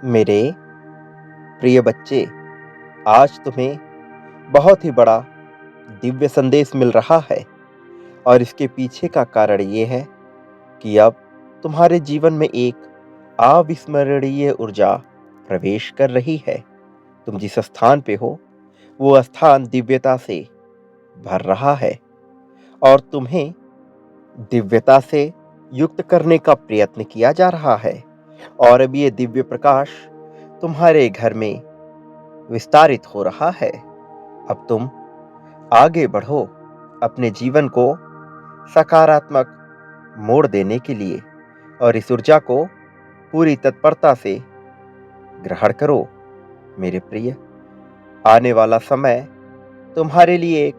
मेरे प्रिय बच्चे, आज तुम्हें बहुत ही बड़ा दिव्य संदेश मिल रहा है। और इसके पीछे का कारण ये है कि अब तुम्हारे जीवन में एक अविस्मरणीय ऊर्जा प्रवेश कर रही है। तुम जिस स्थान पे हो, वो स्थान दिव्यता से भर रहा है और तुम्हें दिव्यता से युक्त करने का प्रयत्न किया जा रहा है। और अब ये दिव्य प्रकाश तुम्हारे घर में विस्तारित हो रहा है। अब तुम आगे बढ़ो अपने जीवन को सकारात्मक मोड़ देने के लिए और इस ऊर्जा को पूरी तत्परता से ग्रहण करो। मेरे प्रिय, आने वाला समय तुम्हारे लिए एक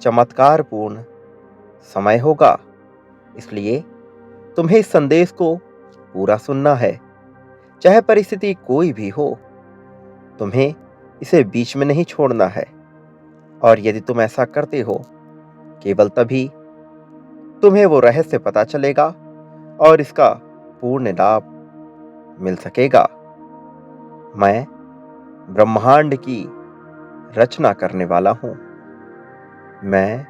चमत्कारपूर्ण समय होगा। इसलिए तुम्हें इस संदेश को पूरा सुनना है, चाहे परिस्थिति कोई भी हो। तुम्हें इसे बीच में नहीं छोड़ना है। और यदि तुम ऐसा करते हो, केवल तभी तुम्हें वो रहस्य पता चलेगा और इसका पूर्ण लाभ मिल सकेगा। मैं ब्रह्मांड की रचना करने वाला हूं। मैं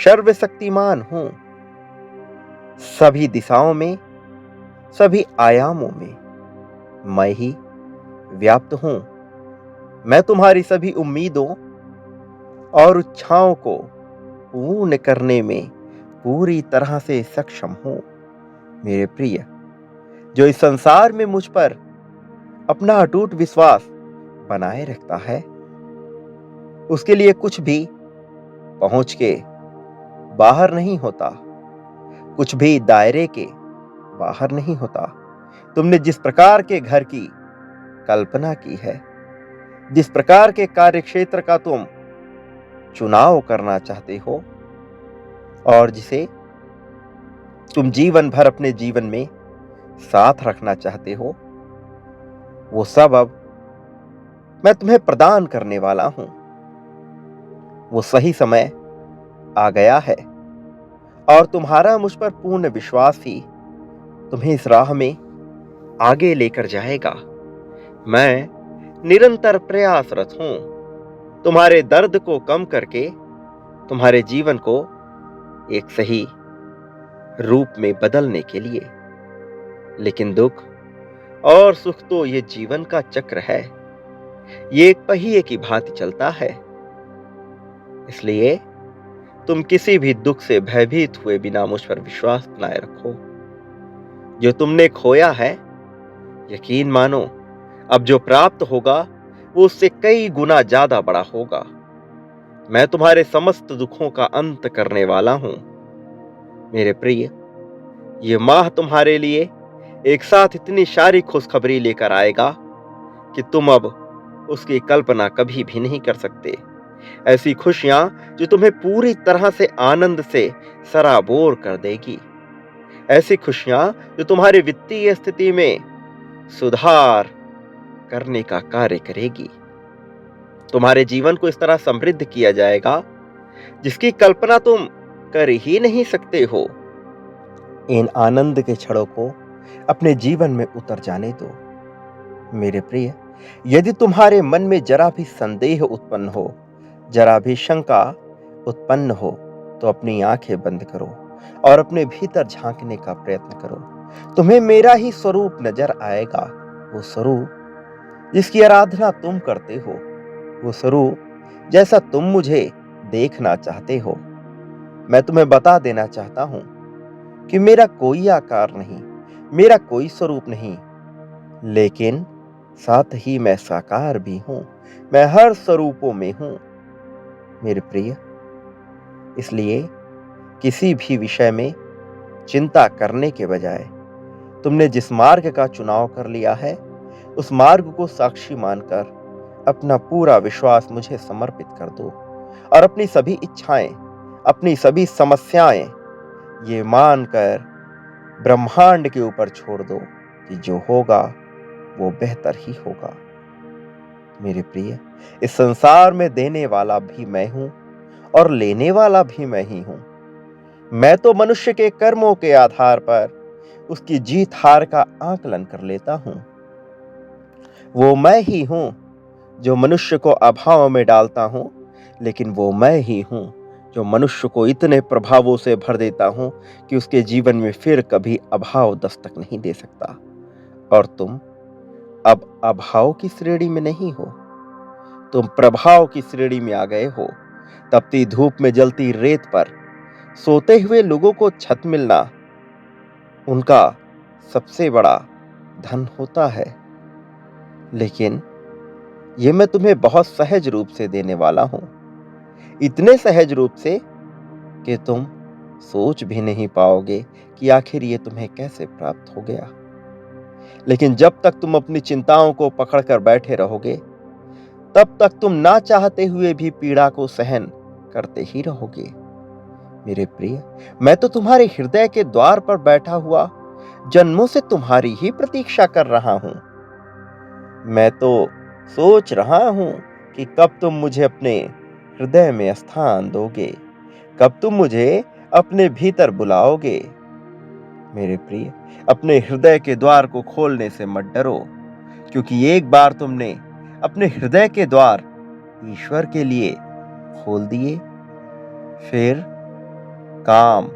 सर्वशक्तिमान हूं। सभी दिशाओं में, सभी आयामों में मैं ही व्याप्त हूं। मैं तुम्हारी सभी उम्मीदों और इच्छाओं को पूर्ण करने में पूरी तरह से सक्षम हूं। मेरे प्रिय, जो इस संसार में मुझ पर अपना अटूट विश्वास बनाए रखता है, उसके लिए कुछ भी पहुंच के बाहर नहीं होता, कुछ भी दायरे के बाहर नहीं होता। तुमने जिस प्रकार के घर की कल्पना की है, जिस प्रकार के कार्यक्षेत्र का तुम चुनाव करना चाहते हो और जिसे तुम जीवन भर अपने जीवन में साथ रखना चाहते हो, वो सब अब मैं तुम्हें प्रदान करने वाला हूं। वो सही समय आ गया है और तुम्हारा मुझ पर पूर्ण विश्वास ही तुम्हें इस राह में आगे लेकर जाएगा। मैं निरंतर प्रयासरत हूं तुम्हारे दर्द को कम करके तुम्हारे जीवन को एक सही रूप में बदलने के लिए। लेकिन दुख और सुख तो ये जीवन का चक्र है। ये एक पहिए की भांति चलता है। इसलिए तुम किसी भी दुख से भयभीत हुए बिना मुझ पर विश्वास बनाए रखो। जो तुमने खोया है, यकीन मानो, अब जो प्राप्त होगा वो उससे कई गुना ज्यादा बड़ा होगा। मैं तुम्हारे समस्त दुखों का अंत करने वाला हूं। मेरे प्रिय, ये माह तुम्हारे लिए एक साथ इतनी सारी खुशखबरी लेकर आएगा कि तुम अब उसकी कल्पना कभी भी नहीं कर सकते। ऐसी खुशियां जो तुम्हें पूरी तरह से आनंद से सराबोर कर देगी। ऐसी खुशियां जो तुम्हारी वित्तीय स्थिति में सुधार करने का कार्य करेगी। तुम्हारे जीवन को इस तरह समृद्ध किया जाएगा जिसकी कल्पना तुम कर ही नहीं सकते हो। इन आनंद के क्षणों को अपने जीवन में उतर जाने दो। मेरे प्रिय, यदि तुम्हारे मन में जरा भी संदेह उत्पन्न हो, जरा भी शंका उत्पन्न हो, तो अपनी आंखें बंद करो और अपने भीतर झांकने का प्रयत्न करो। तुम्हें मेरा ही स्वरूप नजर आएगा। वो स्वरूप जिसकी आराधना तुम करते हो, वो स्वरूप जैसा तुम मुझे देखना चाहते हो। मैं तुम्हें बता देना चाहता हूं कि मेरा कोई आकार नहीं, मेरा कोई स्वरूप नहीं, लेकिन साथ ही मैं साकार भी हूं। मैं हर स्वरूपों में हूं। मेरे प्रिय, इसलिए किसी भी विषय में चिंता करने के बजाय तुमने जिस मार्ग का चुनाव कर लिया है, उस मार्ग को साक्षी मानकर अपना पूरा विश्वास मुझे समर्पित कर दो और अपनी सभी इच्छाएं, अपनी सभी समस्याएं ये मानकर ब्रह्मांड के ऊपर छोड़ दो कि जो होगा वो बेहतर ही होगा। मेरे प्रिय, इस संसार में देने वाला भी मैं हूं और लेने वाला भी मैं ही हूं। मैं तो मनुष्य के कर्मों के आधार पर उसकी जीत हार का आकलन कर लेता हूं। वो मैं ही हूं जो मनुष्य को अभाव में डालता हूं, लेकिन वो मैं ही हूं जो मनुष्य को इतने प्रभावों से भर देता हूं कि उसके जीवन में फिर कभी अभाव दस्तक नहीं दे सकता। और तुम अब अभाव की श्रेणी में नहीं हो, तुम प्रभाव की श्रेणी में आ गए हो। तपती धूप में जलती रेत पर सोते हुए लोगों को छत मिलना उनका सबसे बड़ा धन होता है, लेकिन ये मैं तुम्हें बहुत सहज रूप से देने वाला हूं। इतने सहज रूप से कि तुम सोच भी नहीं पाओगे कि आखिर ये तुम्हें कैसे प्राप्त हो गया। लेकिन जब तक तुम अपनी चिंताओं को पकड़कर बैठे रहोगे, तब तक तुम ना चाहते हुए भी पीड़ा को सहन करते ही रहोगे। मेरे प्रिय, मैं तो तुम्हारे हृदय के द्वार पर बैठा हुआ जन्मों से तुम्हारी ही प्रतीक्षा कर रहा हूं। मैं तो सोच रहा हूं कि कब तुम मुझे अपने हृदय में स्थान दोगे, कब तुम मुझे अपने भीतर बुलाओगे। मेरे प्रिय, अपने हृदय के द्वार को खोलने से मत डरो, क्योंकि एक बार तुमने अपने हृदय के द्वार ईश्वर के लिए खोल दिए, फिर काम,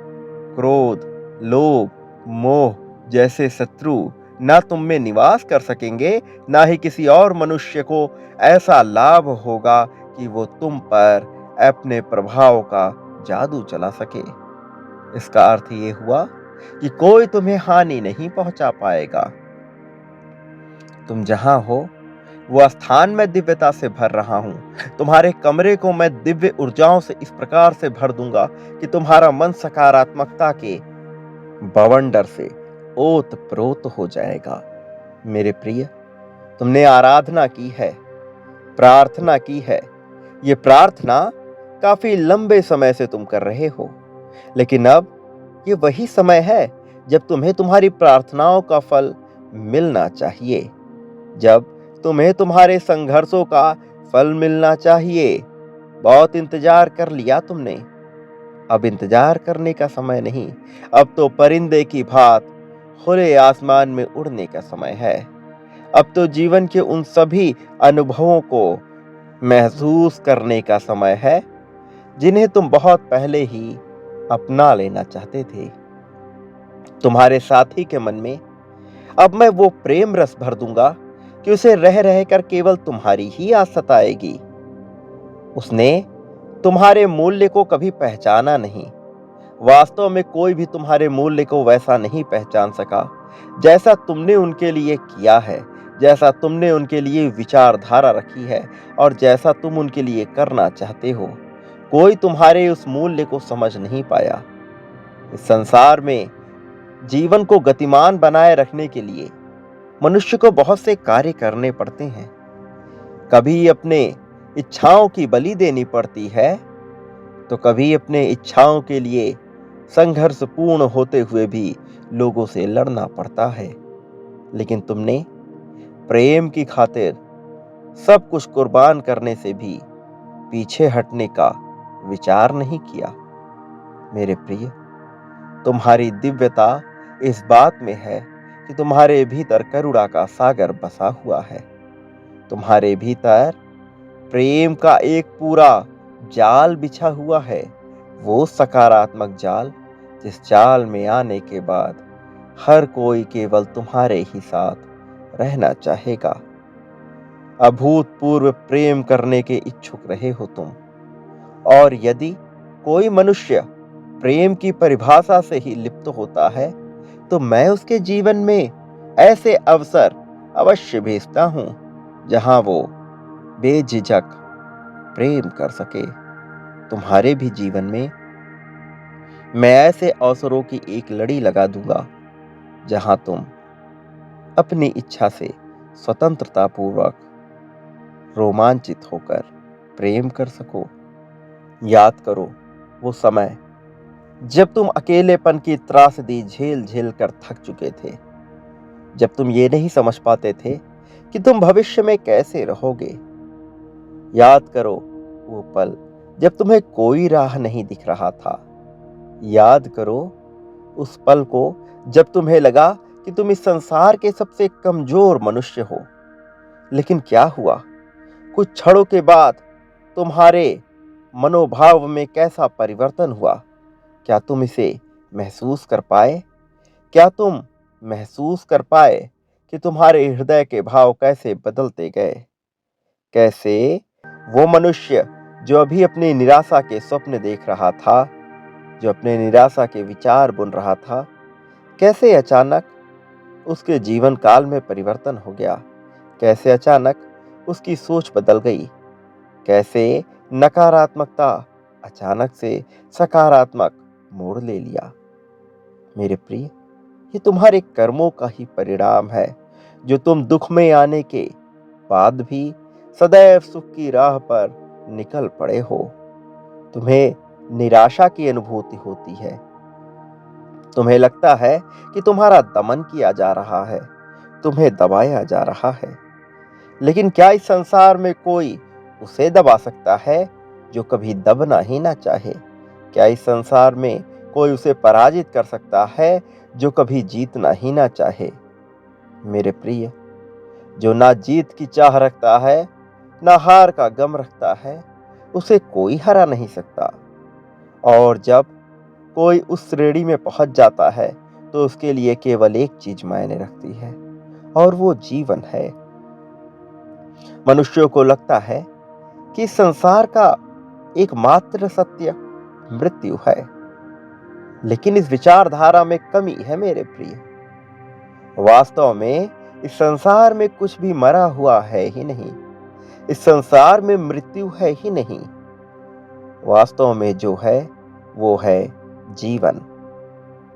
क्रोध, लोभ, मोह जैसे शत्रु ना तुम में निवास कर सकेंगे, ना ही किसी और मनुष्य को ऐसा लाभ होगा कि वो तुम पर अपने प्रभाव का जादू चला सके। इसका अर्थ ये हुआ कि कोई तुम्हें हानि नहीं पहुंचा पाएगा। तुम जहां हो वह स्थान मैं दिव्यता से भर रहा हूं। तुम्हारे कमरे को मैं दिव्य ऊर्जाओं से इस प्रकार से भर दूंगा कि तुम्हारा मन सकारात्मकता के बवंडर से ओत प्रोत हो जाएगा। मेरे प्रिय, तुमने आराधना की है, प्रार्थना की है। ये प्रार्थना काफी लंबे समय से तुम कर रहे हो, लेकिन अब ये वही समय है जब तुम्हें तुम्हारी प्रार्थनाओं का फल मिलना चाहिए, जब तुम्हें तुम्हारे संघर्षों का फल मिलना चाहिए। बहुत इंतजार कर लिया तुमने, अब इंतजार करने का समय नहीं। अब तो परिंदे की भांति खुले आसमान में उड़ने का समय है। अब तो जीवन के उन सभी अनुभवों को महसूस करने का समय है जिन्हें तुम बहुत पहले ही अपना लेना चाहते थे। तुम्हारे साथी के मन में अब मैं वो प्रेम रस भर दूंगा कि उसे रह रहकर केवल तुम्हारी ही आस सताएगी। उसने तुम्हारे मूल्य को कभी पहचाना नहीं। वास्तव में कोई भी तुम्हारे मूल्य को वैसा नहीं पहचान सका जैसा तुमने उनके लिए किया है, जैसा तुमने उनके लिए विचारधारा रखी है और जैसा तुम उनके लिए करना चाहते हो। कोई तुम्हारे उस मूल्य को समझ नहीं पाया। इस संसार में जीवन को गतिमान बनाए रखने के लिए मनुष्य को बहुत से कार्य करने पड़ते हैं। कभी अपने इच्छाओं की बलि देनी पड़ती है, तो कभी अपने इच्छाओं के लिए संघर्षपूर्ण होते हुए भी लोगों से लड़ना पड़ता है। लेकिन तुमने प्रेम की खातिर सब कुछ कुर्बान करने से भी पीछे हटने का विचार नहीं किया। मेरे प्रिय, तुम्हारी दिव्यता इस बात में है कि तुम्हारे भीतर करुणा का सागर बसा हुआ है। तुम्हारे भीतर प्रेम का एक पूरा जाल बिछा हुआ है, वो सकारात्मक जाल जिस जाल में आने के बाद हर कोई केवल तुम्हारे ही साथ रहना चाहेगा। अभूतपूर्व प्रेम करने के इच्छुक रहे हो तुम, और यदि कोई मनुष्य प्रेम की परिभाषा से ही लिप्त होता है, तो मैं उसके जीवन में ऐसे अवसर अवश्य भेजता हूं जहां वो बेझिझक प्रेम कर सके। तुम्हारे भी जीवन में मैं ऐसे अवसरों की एक लड़ी लगा दूंगा जहां तुम अपनी इच्छा से स्वतंत्रता पूर्वक रोमांचित होकर प्रेम कर सको। याद करो वो समय जब तुम अकेलेपन की त्रासदी झेल झेल कर थक चुके थे, जब तुम ये नहीं समझ पाते थे कि तुम भविष्य में कैसे रहोगे। याद करो वो पल जब तुम्हें कोई राह नहीं दिख रहा था। याद करो उस पल को जब तुम्हें लगा कि तुम इस संसार के सबसे कमजोर मनुष्य हो, लेकिन क्या हुआ? कुछ क्षणों के बाद तुम्हारे मनोभाव में कैसा परिवर्तन हुआ? क्या तुम इसे महसूस कर पाए? क्या तुम महसूस कर पाए कि तुम्हारे हृदय के भाव कैसे बदलते गए? कैसे वो मनुष्य जो अभी अपनी निराशा के स्वप्न देख रहा था, जो अपने निराशा के विचार बुन रहा था, कैसे अचानक उसके जीवन काल में परिवर्तन हो गया? कैसे अचानक उसकी सोच बदल गई? कैसे नकारात्मकता अचानक से सकारात्मक मोड़ ले लिया? मेरे प्रिय, ये तुम्हारे कर्मों का ही परिणाम है, जो तुम दुख में आने के बाद भी सदैव सुख की राह पर निकल पड़े हो। तुम्हें निराशा की अनुभूति होती है। तुम्हें लगता है कि तुम्हारा दमन किया जा रहा है, तुम्हें दबाया जा रहा है। लेकिन क्या इस संसार में कोई उसे दबा सकता है जो कभी दबना ही ना चाहे? क्या इस संसार में कोई उसे पराजित कर सकता है जो कभी जीतना ही ना चाहे? मेरे प्रिय, जो ना जीत की चाह रखता है, ना हार का गम रखता है, उसे कोई हरा नहीं सकता। और जब कोई उस श्रेणी में पहुंच जाता है, तो उसके लिए केवल एक चीज मायने रखती है, और वो जीवन है। मनुष्यों को लगता है कि संसार का एकमात्र सत्य मृत्यु है, लेकिन इस विचारधारा में कमी है मेरे प्रिय। वास्तव में इस संसार में कुछ भी मरा हुआ है ही नहीं। इस संसार में मृत्यु है ही नहीं। वास्तव में जो है वो है जीवन।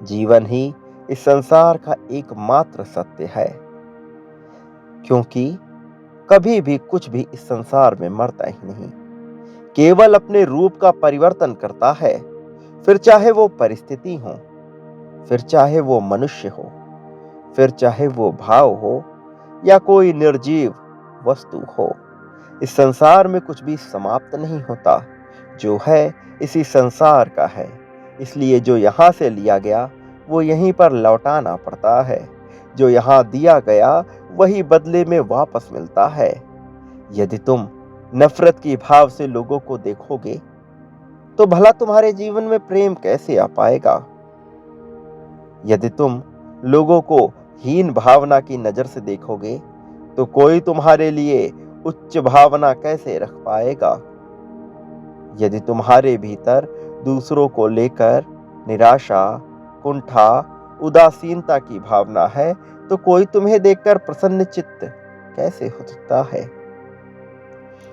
जीवन ही इस संसार का एकमात्र सत्य है, क्योंकि कभी भी कुछ भी इस संसार में मरता ही नहीं, केवल अपने रूप का परिवर्तन करता है। फिर चाहे वो परिस्थिति हो, फिर चाहे वो मनुष्य हो, फिर चाहे वो भाव हो, या कोई निर्जीव वस्तु हो। इस संसार में कुछ भी समाप्त नहीं होता। जो है इसी संसार का है, इसलिए जो यहां से लिया गया वो यहीं पर लौटाना पड़ता है। जो यहां दिया गया वही बदले में वापस मिलता है। यदि तुम नफरत की भाव से लोगों को देखोगे, तो भला तुम्हारे जीवन में प्रेम कैसे आ पाएगा? यदि तुम लोगों को हीन भावना की नजर से देखोगे, तो कोई तुम्हारे लिए उच्च भावना कैसे रख पाएगा? यदि तुम्हारे भीतर दूसरों को लेकर निराशा, कुंठा, उदासीनता की भावना है, तो कोई तुम्हें देखकर प्रसन्न चित्त कैसे हो सकता है?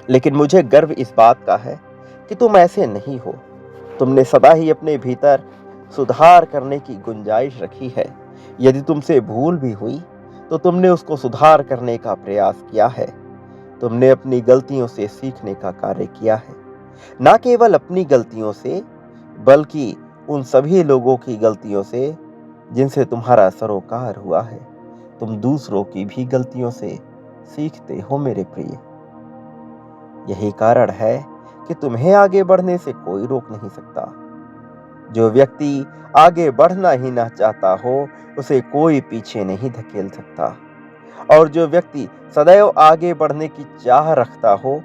लेकिन मुझे गर्व इस बात का है कि तुम ऐसे नहीं हो। तुमने सदा ही अपने भीतर सुधार करने की गुंजाइश रखी है। यदि तुमसे भूल भी हुई, तो तुमने उसको सुधार करने का प्रयास किया है। तुमने अपनी गलतियों से सीखने का कार्य किया है। ना केवल अपनी गलतियों से, बल्कि उन सभी लोगों की गलतियों से जिनसे तुम्हारा सरोकार हुआ है। तुम दूसरों की भी गलतियों से सीखते हो मेरे प्रिय। यही कारण है कि तुम्हें आगे बढ़ने से कोई रोक नहीं सकता। जो व्यक्ति आगे बढ़ना ही ना चाहता हो, उसे कोई पीछे नहीं धकेल सकता। और जो व्यक्ति सदैव आगे बढ़ने की चाह रखता हो,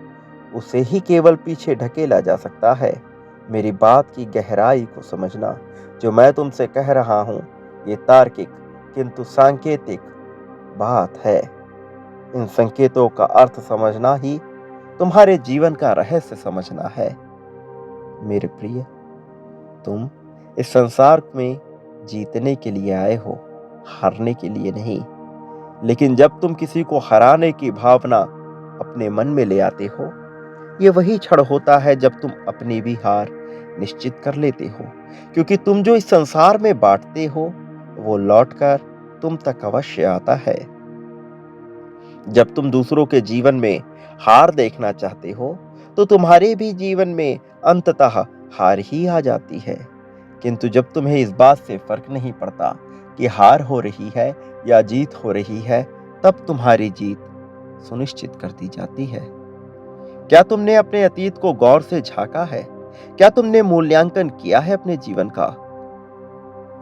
उसे ही केवल पीछे ढकेला जा सकता है। मेरी बात की गहराई को समझना। जो मैं तुमसे कह रहा हूं, ये तार्किक किंतु सांकेतिक बात है। इन संकेतों का अर्थ समझना ही तुम्हारे जीवन का रहस्य समझना है। मेरे प्रिय, तुम इस संसार में जीतने के लिए आए हो, हारने के लिए नहीं। लेकिन जब तुम किसी को हराने की भावना अपने मन में ले आते हो, ये वही क्षण होता है जब तुम अपनी भी हार निश्चित कर लेते हो। क्योंकि तुम जो इस संसार में बांटते हो, वो लौटकर तुम तक अवश्य आता है। जब तुम दूसरों के जीवन में हार देखना चाहते हो, तो तुम्हारे भी जीवन में अंततः हार ही आ जाती है। किंतु जब तुम्हें इस बात से फर्क नहीं पड़ता कि हार हो रही है या जीत हो रही है, तब तुम्हारी जीत सुनिश्चित कर दी जाती है। क्या तुमने अपने अतीत को गौर से झांका है? क्या तुमने मूल्यांकन किया है अपने जीवन का?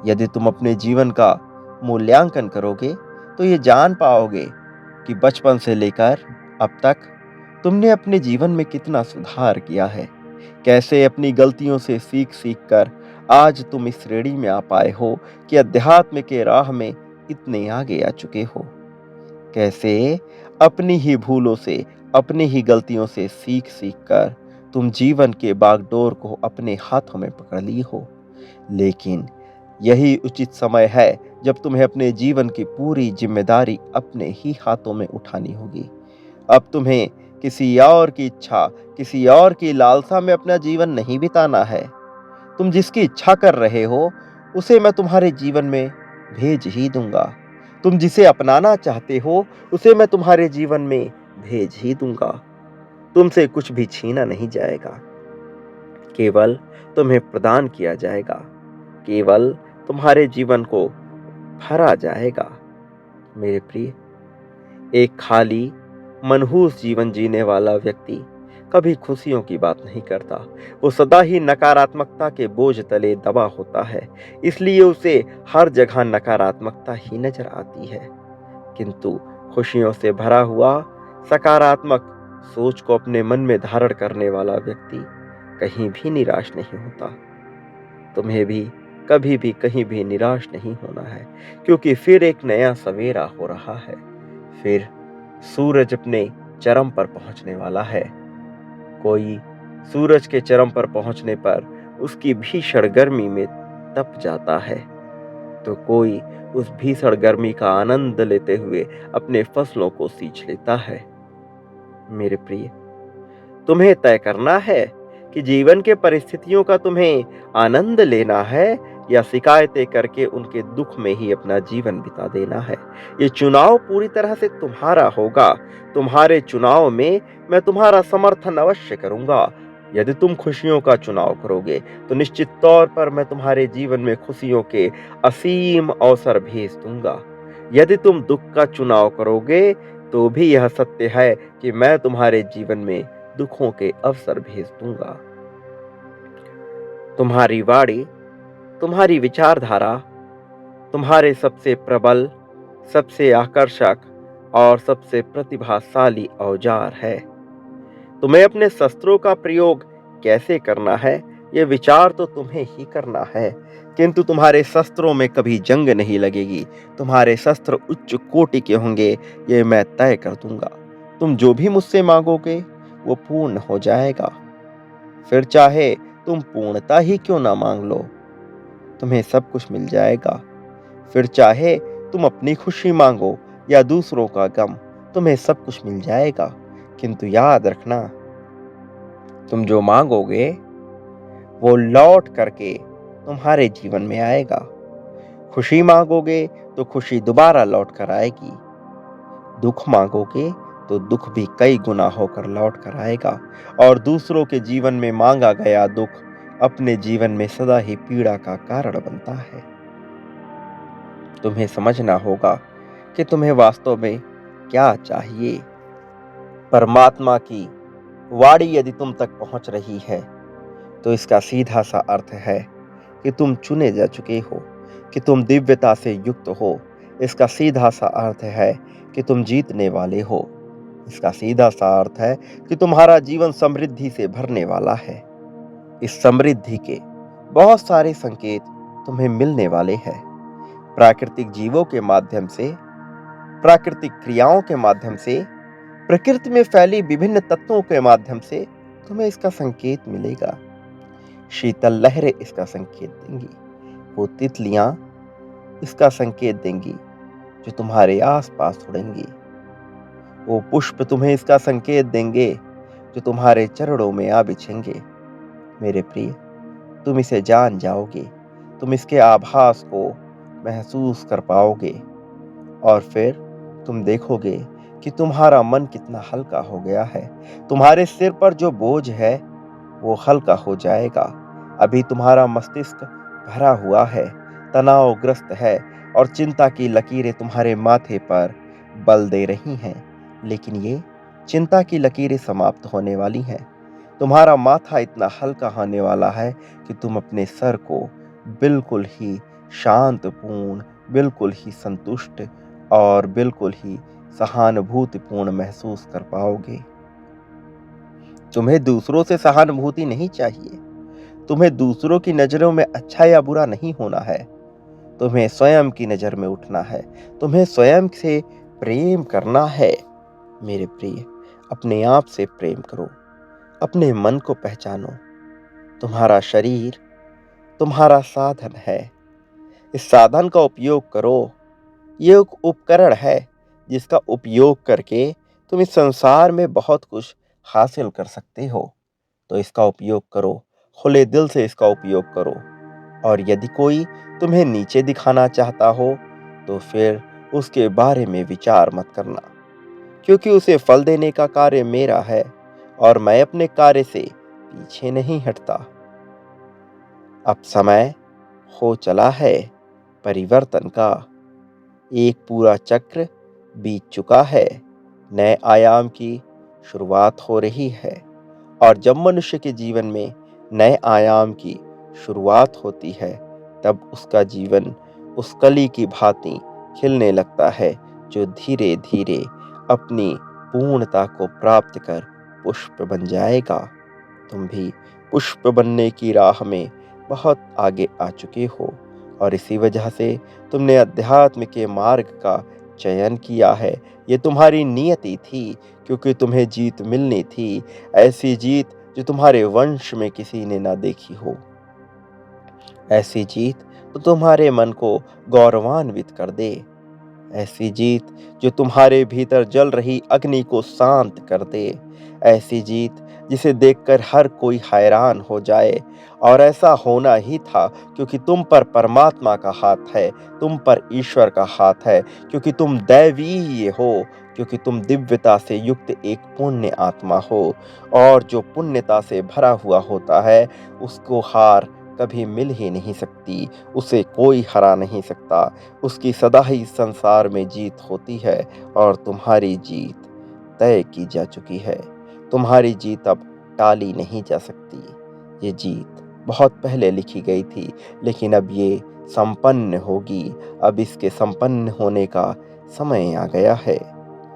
यदि तुम अपने जीवन का मूल्यांकन करोगे, तो ये जान पाओगे कि बचपन से लेकर अब तक तुमने अपने जीवन में कितना सुधार किया है, कैसे अपनी गलतियों से सीख सीख कर आज तुम इस श्रेणी में आ पाए हो कि अध्यात्म के राह में इतने आगे आ चुके हो। कैसे अपनी ही भूलों से, अपनी ही गलतियों से सीख सीख कर तुम जीवन के बागडोर को अपने हाथों में पकड़ ली हो। लेकिन यही उचित समय है जब तुम्हें अपने जीवन की पूरी जिम्मेदारी अपने ही हाथों में उठानी होगी। अब तुम्हें किसी और की इच्छा, किसी और की लालसा में अपना जीवन नहीं बिताना है। तुम जिसकी इच्छा कर रहे हो, उसे मैं तुम्हारे जीवन में भेज ही दूंगा। तुम जिसे अपनाना चाहते हो, उसे मैं तुम्हारे जीवन में भेज ही दूंगा। तुमसे कुछ भी छीना नहीं जाएगा, केवल तुम्हें प्रदान किया जाएगा, केवल तुम्हारे जीवन को भरा जाएगा। मेरे प्रिय, एक खाली मनहूस जीवन जीने वाला व्यक्ति कभी खुशियों की बात नहीं करता। वो सदा ही नकारात्मकता के बोझ तले दबा होता है, इसलिए उसे हर जगह नकारात्मकता ही नजर आती है। किंतु खुशियों से भरा हुआ सकारात्मक सोच को अपने मन में धारण करने वाला व्यक्ति कहीं भी निराश नहीं होता। तुम्हें भी कभी भी कहीं भी निराश नहीं होना है, क्योंकि फिर एक नया सवेरा हो रहा है। फिर सूरज अपने चरम पर पहुंचने वाला है। कोई सूरज के चरम पर पहुंचने पर उसकी भीषण गर्मी में तप जाता है, तो कोई उस भीषण गर्मी का आनंद लेते हुए अपने फसलों को सींच लेता है। मेरे प्रिय, तुम्हें तय करना है कि जीवन के परिस्थितियों का तुम्हें आनंद लेना है या शिकायतें करके उनके दुख में ही अपना जीवन बिता देना है। ये चुनाव पूरी तरह से तुम्हारा होगा। तुम्हारे चुनाव में मैं तुम्हारा समर्थन अवश्य करूंगा। यदि तुम खुशियों का चुनाव करोगे, तो निश्चित तौर पर मैं तुम्हारे जीवन में खुशियों के असीम अवसर भेज दूंगा। यदि तुम दुख का चुनाव करोगे, तो भी यह सत्य है कि मैं तुम्हारे जीवन में दुखों के अवसर भेज दूंगा। तुम्हारी वाणी, तुम्हारी विचारधारा, तुम्हारे सबसे प्रबल, सबसे आकर्षक और सबसे प्रतिभाशाली औजार है। तुम्हें अपने शस्त्रों का प्रयोग कैसे करना है, यह विचार तो तुम्हें ही करना है, किंतु तुम्हारे शस्त्रों में कभी जंग नहीं लगेगी। तुम्हारे शस्त्र उच्च कोटि के होंगे, ये मैं तय कर दूंगा। तुम जो भी मुझसे मांगोगे, वो पूर्ण हो जाएगा। फिर चाहे तुम पूर्णता ही क्यों ना मांग लो, तुम्हें सब कुछ मिल जाएगा। फिर चाहे तुम अपनी खुशी मांगो या दूसरों का गम, तुम्हें सब कुछ मिल जाएगा। किंतु याद रखना, तुम जो मांगोगे वो लौट करके तुम्हारे जीवन में आएगा। खुशी मांगोगे तो खुशी दोबारा लौट कर आएगी। दुख मांगोगे तो दुख भी कई गुना होकर लौट कर आएगा, और दूसरों के जीवन में मांगा गया दुख अपने जीवन में सदा ही पीड़ा का कारण बनता है। तुम्हें समझना होगा कि तुम्हें वास्तव में क्या चाहिए। परमात्मा की वाणी यदि तुम तक पहुंच रही है, तो इसका सीधा सा अर्थ है कि तुम चुने जा चुके हो, कि तुम दिव्यता से युक्त हो। इसका सीधा सा अर्थ है कि तुम जीतने वाले हो। इसका सीधा सा अर्थ है कि तुम्हारा जीवन समृद्धि से भरने वाला है। इस समृद्धि के बहुत सारे संकेत तुम्हें मिलने वाले हैं। प्राकृतिक जीवों के माध्यम से, प्राकृतिक क्रियाओं के माध्यम से, प्रकृति में फैली विभिन्न तत्वों के माध्यम से तुम्हें इसका संकेत मिलेगा। शीतल लहरें इसका संकेत देंगी, वो तितलियां इसका संकेत देंगी जो तुम्हारे आसपास उड़ेंगी, वो पुष्प तुम्हें इसका संकेत देंगे जो तुम्हारे चरणों में आ बिछेंगे। मेरे प्रिय, तुम इसे जान जाओगे, तुम इसके आभास को महसूस कर पाओगे, और फिर तुम देखोगे कि तुम्हारा मन कितना हल्का हो गया है। तुम्हारे सिर पर जो बोझ है वो हल्का हो जाएगा। अभी तुम्हारा मस्तिष्क भरा हुआ है, तनावग्रस्त है, और चिंता की लकीरें तुम्हारे माथे पर बल दे रही हैं। लेकिन ये चिंता की लकीरें समाप्त होने वाली हैं। तुम्हारा माथा इतना हल्का होने वाला है कि तुम अपने सर को बिल्कुल ही शांतपूर्ण, बिल्कुल ही संतुष्ट और बिल्कुल ही सहानुभूतिपूर्ण महसूस कर पाओगे। तुम्हें दूसरों से सहानुभूति नहीं चाहिए। तुम्हें दूसरों की नजरों में अच्छा या बुरा नहीं होना है। तुम्हें स्वयं की नजर में उठना है। तुम्हें स्वयं से प्रेम करना है। मेरे प्रिय, अपने आप से प्रेम करो। अपने मन को पहचानो। तुम्हारा शरीर तुम्हारा साधन है। इस साधन का उपयोग करो। ये एक उपकरण है जिसका उपयोग करके तुम इस संसार में बहुत कुछ हासिल कर सकते हो। तो इसका उपयोग करो। खुले दिल से इसका उपयोग करो। और यदि कोई तुम्हें नीचे दिखाना चाहता हो तो फिर उसके बारे में विचार मत करना, क्योंकि उसे फल देने का कार्य मेरा है और मैं अपने कार्य से पीछे नहीं हटता। अब समय हो चला है परिवर्तन का। एक पूरा चक्र बीत चुका है। नए आयाम की शुरुआत हो रही है। और जब मनुष्य के जीवन में नए आयाम की शुरुआत होती है तब उसका जीवन उस कली की भांति खिलने लगता है जो धीरे धीरे अपनी पूर्णता को प्राप्त कर पुष्प बन जाएगा। तुम भी पुष्प बनने की राह में बहुत आगे आ चुके हो और इसी वजह से तुमने अध्यात्म के मार्ग का चयन किया है। ये तुम्हारी नियति थी, क्योंकि तुम्हें जीत मिलनी थी। ऐसी जीत जो तुम्हारे वंश में किसी ने ना देखी हो। ऐसी जीत तो तुम्हारे मन को गौरवान्वित कर दे। ऐसी जीत जो तुम्हारे भीतर जल रही अग्नि को शांत कर दे। ऐसी जीत जिसे देखकर हर कोई हैरान हो जाए। और ऐसा होना ही था, क्योंकि तुम पर परमात्मा का हाथ है। तुम पर ईश्वर का हाथ है, क्योंकि तुम दैवीय हो। क्योंकि तुम दिव्यता से युक्त एक पुण्य आत्मा हो। और जो पुण्यता से भरा हुआ होता है उसको हार कभी मिल ही नहीं सकती। उसे कोई हरा नहीं सकता। उसकी सदा ही संसार में जीत होती है। और तुम्हारी जीत तय की जा चुकी है। तुम्हारी जीत अब टाली नहीं जा सकती। ये जीत बहुत पहले लिखी गई थी, लेकिन अब ये संपन्न होगी। अब इसके संपन्न होने का समय आ गया है।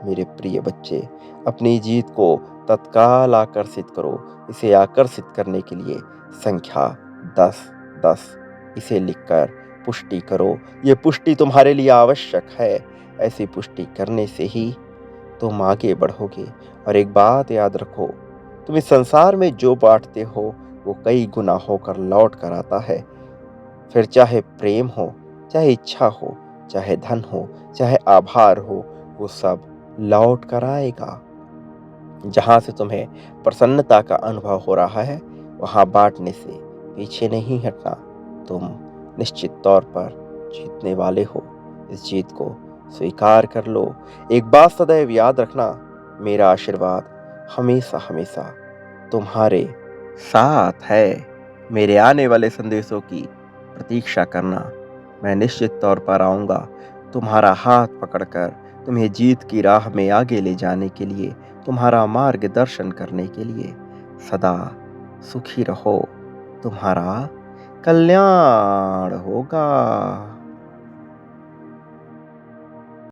मेरे प्रिय बच्चे, अपनी जीत को तत्काल आकर्षित करो। इसे आकर्षित करने के लिए संख्या 10-10 इसे लिखकर पुष्टि करो। ये पुष्टि तुम्हारे लिए आवश्यक है। ऐसी पुष्टि करने से ही तुम आगे बढ़ोगे। और एक बात याद रखो, तुम इस संसार में जो बांटते हो वो कई गुना होकर लौट कर आता है। फिर चाहे प्रेम हो, चाहे इच्छा हो, चाहे धन हो, चाहे आभार हो, वो सब लौट कर आएगा। जहां से तुम्हें प्रसन्नता का अनुभव हो रहा है वहां बांटने से पीछे नहीं हटना। तुम निश्चित तौर पर जीतने वाले हो। इस जीत को स्वीकार कर लो। एक बात सदैव याद रखना, मेरा आशीर्वाद हमेशा हमेशा तुम्हारे साथ है। मेरे आने वाले संदेशों की प्रतीक्षा करना। मैं निश्चित तौर पर आऊँगा तुम्हारा हाथ पकड़कर तुम्हें जीत की राह में आगे ले जाने के लिए, तुम्हारा मार्गदर्शन करने के लिए। सदा सुखी रहो। तुम्हारा कल्याण होगा।